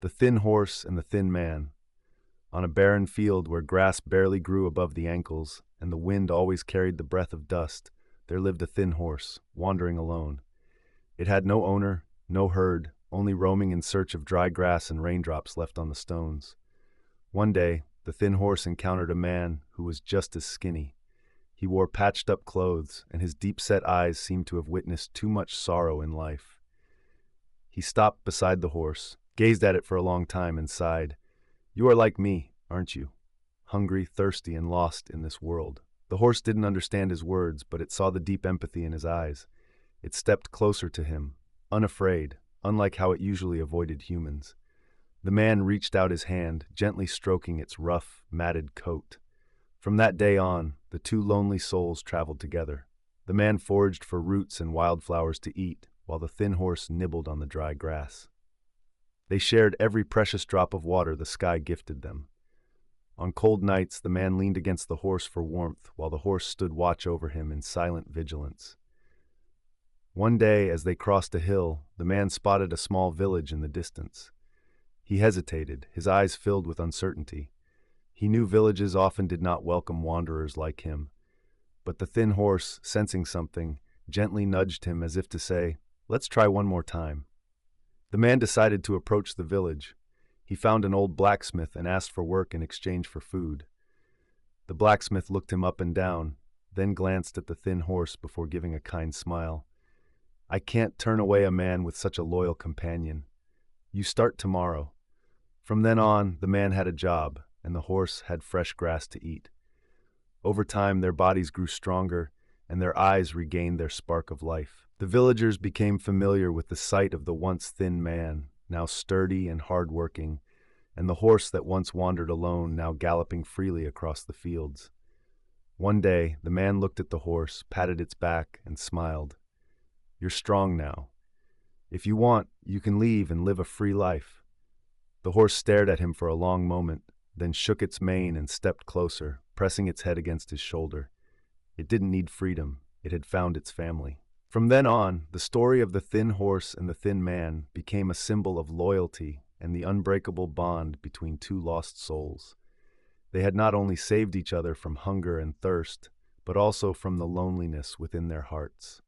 The Thin Horse and the Thin Man. On a barren field where grass barely grew above the ankles and the wind always carried the breath of dust, there lived a thin horse, wandering alone. It had no owner, no herd, only roaming in search of dry grass and raindrops left on the stones. One day, the thin horse encountered a man who was just as skinny. He wore patched-up clothes, and his deep-set eyes seemed to have witnessed too much sorrow in life. He stopped beside the horse, gazed at it for a long time, and sighed. "You are like me, aren't you? Hungry, thirsty, and lost in this world." The horse didn't understand his words, but it saw the deep empathy in his eyes. It stepped closer to him, unafraid, unlike how it usually avoided humans. The man reached out his hand, gently stroking its rough, matted coat. From that day on, the two lonely souls traveled together. The man foraged for roots and wildflowers to eat, while the thin horse nibbled on the dry grass. They shared every precious drop of water the sky gifted them. On cold nights, the man leaned against the horse for warmth, while the horse stood watch over him in silent vigilance. One day, as they crossed a hill, the man spotted a small village in the distance. He hesitated, his eyes filled with uncertainty. He knew villages often did not welcome wanderers like him. But the thin horse, sensing something, gently nudged him as if to say, "Let's try one more time." The man decided to approach the village. He found an old blacksmith and asked for work in exchange for food. The blacksmith looked him up and down, then glanced at the thin horse before giving a kind smile. "I can't turn away a man with such a loyal companion. You start tomorrow." From then on, the man had a job, and the horse had fresh grass to eat. Over time, their bodies grew stronger, and their eyes regained their spark of life. The villagers became familiar with the sight of the once thin man, now sturdy and hard-working, and the horse that once wandered alone, now galloping freely across the fields. One day, the man looked at the horse, patted its back, and smiled. "You're strong now. If you want, you can leave and live a free life." The horse stared at him for a long moment, then shook its mane and stepped closer, pressing its head against his shoulder. It didn't need freedom. It had found its family. From then on, the story of the thin horse and the thin man became a symbol of loyalty and the unbreakable bond between two lost souls. They had not only saved each other from hunger and thirst, but also from the loneliness within their hearts.